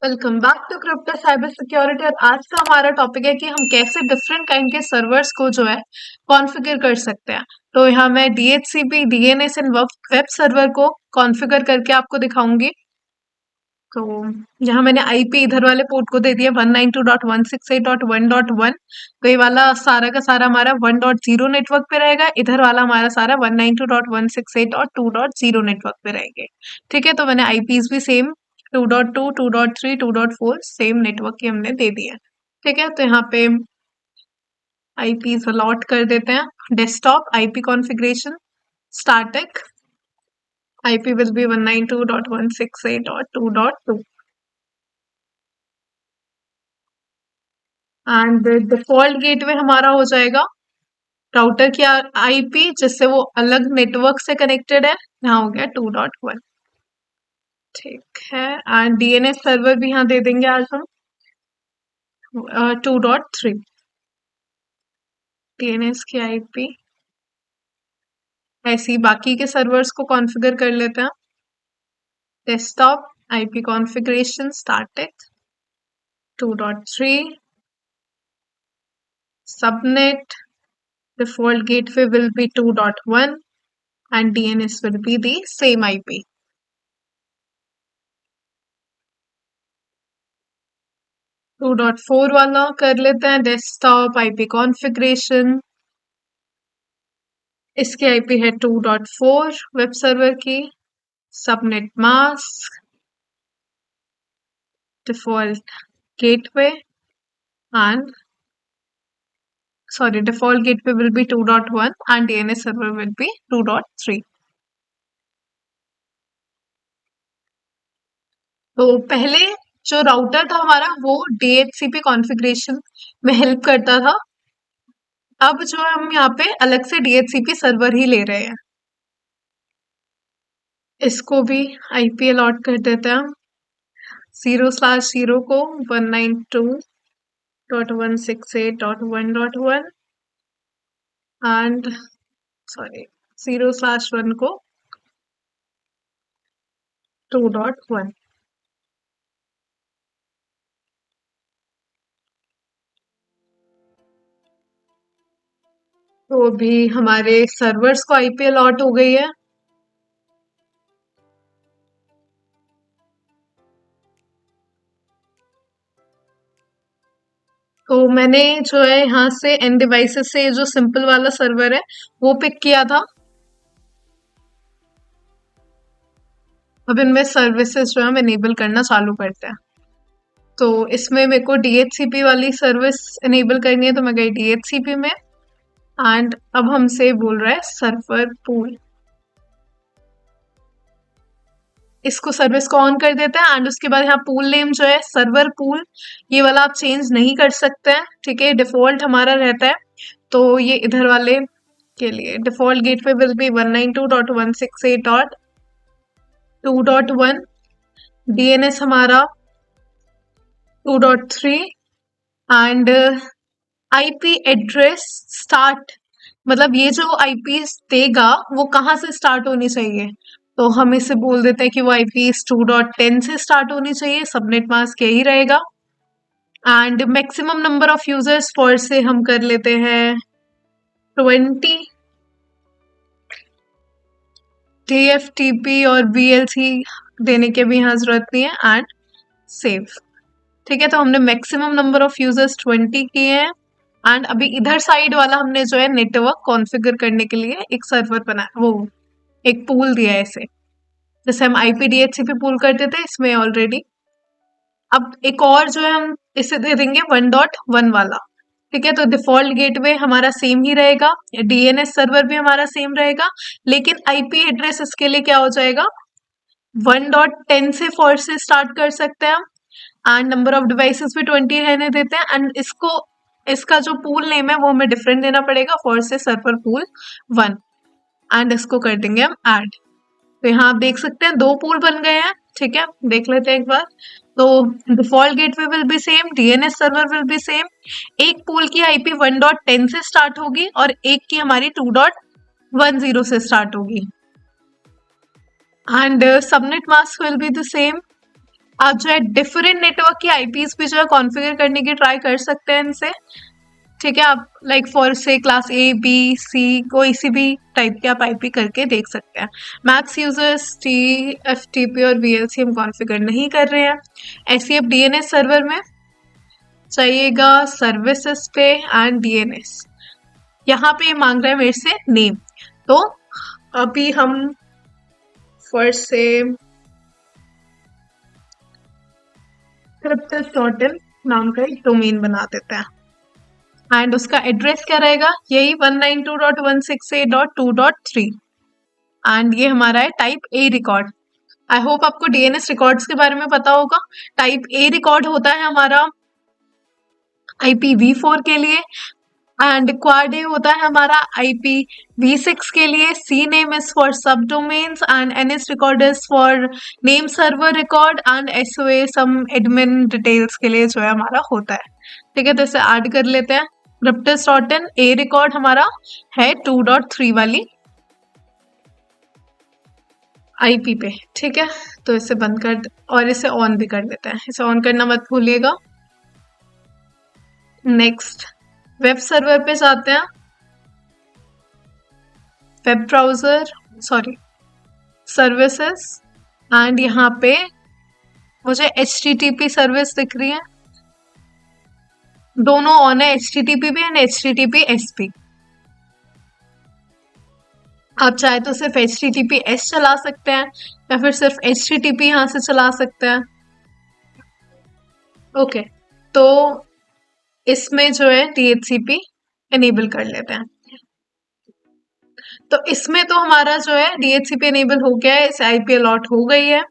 Welcome back to crypto cyber security. और आज का हमारा टॉपिक है कि हम कैसे डिफरेंट काइंड के सर्वर्स को जो है कॉन्फ़िगर कर सकते हैं। तो यहाँ मैं DHCP, DNS and web server को कॉन्फ़िगर करके आपको दिखाऊंगी। तो यहाँ मैंने आईपी इधर वाले पोर्ट को दे दिया 192.168.1.1। तो ये वाला सारा का सारा हमारा 1.0 नेटवर्क पे रहेगा, इधर वाला हमारा सारा 192.168.2.0 नेटवर्क पे रहेंगे। ठीक है, तो मैंने आईपीज भी सेम 2.2, 2.3, 2.4 सेम नेटवर्क की हमने दे दिया। ठीक है, तो यहाँ पे आईपीज अलॉट कर देते हैं। Desktop IP configuration static IP will be 192.168.2.2 and default gateway हमारा हो जाएगा राउटर की आईपी जिससे वो अलग नेटवर्क से कनेक्टेड है। यहाँ हो गया 2.1। ठीक है, एंड DNS सर्वर भी यहाँ दे देंगे आज हम 2.3। DNS की आईपी ऐसे ही बाकी के सर्वर्स को कॉन्फ़िगर कर लेते हैं। Desktop IP configuration static 2.3 subnet default gateway will be 2.1 and DNS will be the same IP. To dot four वाला कर लेते हैं। डेस्कटॉप आईपी कॉन्फ़िगरेशन, इसकी आईपी है 2.4 वेब सर्वर की। Subnet mask default gateway and default gateway will be 2.1 and DNS server will be 2.3. तो पहले जो राउटर था हमारा वो DHCP कॉन्फ़िगरेशन में हेल्प करता था। अब जो हम यहाँ पे अलग से DHCP सर्वर ही ले रहे हैं। इसको भी आईपी अलॉट कर देते हैं। 0/0 को 192.168.1.1 एंड 0/1 को 2.1। तो अभी हमारे सर्वर्स को आईपी अलॉट हो गई है। तो मैंने जो है यहाँ से एन डिवाइसेस से जो सिंपल वाला सर्वर है वो पिक किया था। अब इनमें सर्विसेज जो है हम इनेबल करना चालू करते हैं। तो इसमें मेरे को DHCP वाली सर्विस इनेबल करनी है, तो मैं गई DHCP में एंड अब हमसे बोल रहा है सर्वर पूल। इसको सर्विस को ऑन कर देते हैं एंड उसके बाद यहाँ पूल नेम जो है सर्वर पूल, ये वाला आप चेंज नहीं कर सकते हैं। ठीक है, डिफॉल्ट हमारा रहता है। तो ये इधर वाले के लिए default gateway will be 192.168.2.1। DNS हमारा 2.3 एंड IP एड्रेस स्टार्ट, मतलब ये जो IP देगा वो कहाँ से स्टार्ट होनी चाहिए। तो हम इसे बोल देते हैं कि वो IP 2.10 से स्टार्ट होनी चाहिए। सबनेट मास्क यही रहेगा and maximum number of users for से हम कर लेते हैं 20। TFTP और VLC देने के भी यहाँ जरूरत नहीं है एंड सेव। ठीक है, तो हमने मैक्सिमम नंबर ऑफ यूजर्स 20 किए हैं एंड अभी इधर साइड वाला हमने जो है नेटवर्क कॉन्फ़िगर करने के लिए एक सर्वर बनाया, वो एक पूल दिया है इसे, जैसे हम IP DHCP पूल करते थे इसमें ऑलरेडी। अब एक और जो है हम इसे दे देंगे 1.1 वाला। ठीक है, तो डिफॉल्ट गेटवे हमारा सेम ही रहेगा, DNS सर्वर भी हमारा सेम रहेगा, लेकिन IP एड्रेस इसके लिए क्या हो जाएगा 1.10 से फॉर से स्टार्ट कर सकते हैं एंड नंबर ऑफ डिवाइसेस भी 20 रहने देते हैं एंड इसका जो पूल नेम है वो हमें डिफरेंट देना पड़ेगा, फॉर से सर्वर पूल 1 एंड इसको कर देंगे हम ऐड। तो यहाँ आप देख सकते हैं 2 पूल बन गए हैं। ठीक है, देख लेते हैं एक बार। तो default gateway will be same, DNS server will be same. एक पूल की IP 1.10 से स्टार्ट होगी और एक की हमारी 2.10 से स्टार्ट होगी and subnet mask will be the same. आप जो है डिफरेंट नेटवर्क की आईपीज भी जो है कॉन्फ़िगर करने की ट्राई कर सकते हैं इनसे। ठीक है, आप लाइक फॉर से क्लास ए बी सी कोई सी भी टाइप के आप आईपी करके देख सकते हैं। Max users T F T P और वीएलसी हम कॉन्फ़िगर नहीं कर रहे हैं। एसईएफ डीएनएस सर्वर में चाहिएगा सर्विसेज पे एंड डीएनएस। यहाँ पे मांग रहा है मेरे से नेम, तो अभी हम फर्स्ट से cryptus.in नाम का एक डोमेन बना देते हैं एंड उसका एड्रेस क्या रहेगा, यही 192.168.2.3 एंड ये हमारा है type A record. I hope आपको डीएनएस रिकॉर्ड्स के बारे में पता होगा। टाइप ए रिकॉर्ड होता है हमारा IPv4 के लिए एंड क्वाड ए होता है हमारा IPv6 के लिए। C name is for subdomains and NS record is for name server record and SOA some admin details के लिए जो है हमारा होता है। ठीक है, तो इसे ऐड कर लेते हैं। cryptus.in ए रिकॉर्ड हमारा है 2.3 वाली IP पे। ठीक है, तो इसे बंद कर और इसे ऑन भी कर देते हैं। इसे ऑन करना मत भूलिएगा। नेक्स्ट वेब सर्वर पे जाते हैं। Web browser sorry services and यहाँ पे मुझे HTTP सर्विस दिख रही है, दोनों ऑन है, HTTP भी एंड HTTPS भी। आप चाहे तो सिर्फ HTTPS चला सकते हैं या फिर सिर्फ HTTP यहाँ से चला सकते हैं। ओके, तो इसमें जो है DHCP एनेबल कर लेते हैं। तो इसमें तो हमारा जो है DHCP एनेबल हो गया है, इसे IP अलॉट हो गई है।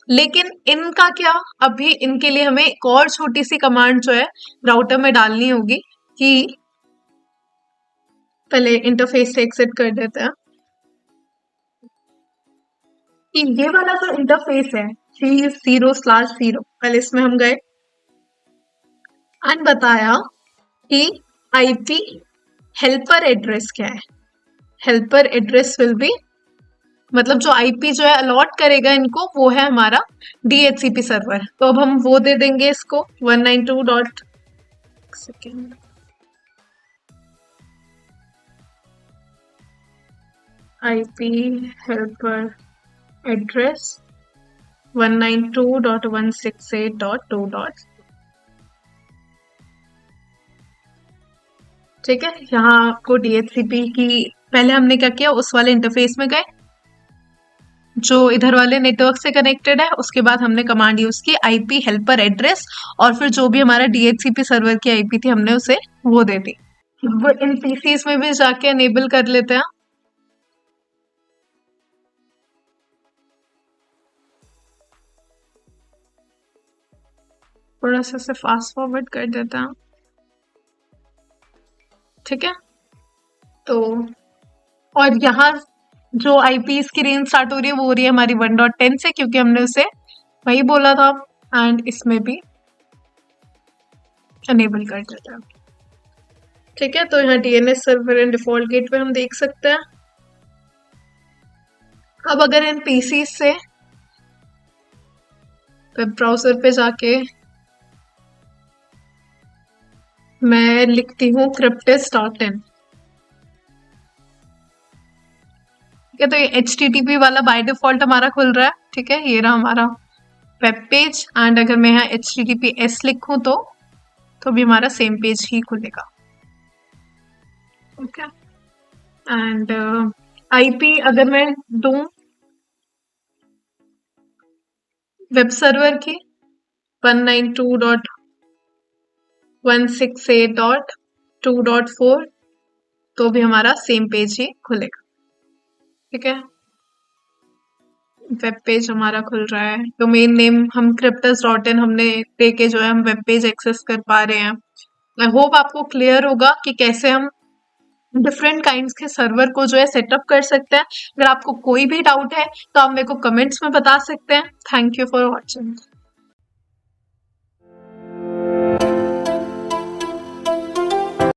लेकिन इनका क्या, अभी इनके लिए हमें एक और छोटी सी कमांड जो है राउटर में डालनी होगी कि पहले इंटरफेस से एग्जिट कर देते हैं कि ये वाला जो इंटरफेस है 30/0, पहले इसमें हम गए एंड बताया कि IP हेल्पर एड्रेस क्या है। हेल्पर एड्रेस विल बी, मतलब जो IP जो है अलॉट करेगा इनको वो है हमारा DHCP सर्वर। तो अब हम वो दे देंगे इसको 192. IP helper address 192.168.2. ठीक है, यहाँ आपको DHCP की पहले हमने क्या किया, उस वाले इंटरफेस में गए जो इधर वाले नेटवर्क से कनेक्टेड है, उसके बाद हमने कमांड यूज की IP हेल्पर एड्रेस और फिर जो भी हमारा DHCP सर्वर की IP थी हमने उसे वो दे दी। वो इन PCs में भी जाके एनेबल कर लेते हैं। थोड़ा सा से फास्ट फॉरवर्ड कर देता हूँ। ठीक है, तो और यहाँ जो IPs की रेंज स्टार्ट हो रही है वो हो रही है हमारी 1.10 से, क्योंकि हमने उसे वही बोला था एंड इसमें भी एनेबल कर देता है। ठीक है, तो यहाँ DNS server and default gateway हम देख सकते हैं। अब अगर इन PC से वेब ब्राउजर पे जाके मैं लिखती हूँ cryptus.in। ठीक है, तो ये HTTP वाला बाय डिफॉल्ट हमारा खुल रहा है। ठीक है, ये रहा हमारा वेब पेज एंड अगर मैं यहाँ HTTPS लिखूं तो भी हमारा सेम पेज ही खुलेगा। ओके, एंड IP अगर मैं दूं वेब सर्वर की 192.168.2.4 तो भी हमारा सेम पेज ही खुलेगा। ठीक है, वेब पेज हमारा खुल रहा है। डोमेन नेम हम cryptus.in हमने देके जो है हम वेब पेज एक्सेस कर पा रहे हैं। आई होप आपको क्लियर होगा कि कैसे हम डिफरेंट काइंड्स के सर्वर को जो है सेटअप कर सकते हैं। अगर आपको कोई भी डाउट है तो आप मेरे को कमेंट्स में बता सकते हैं। Thank you for watching.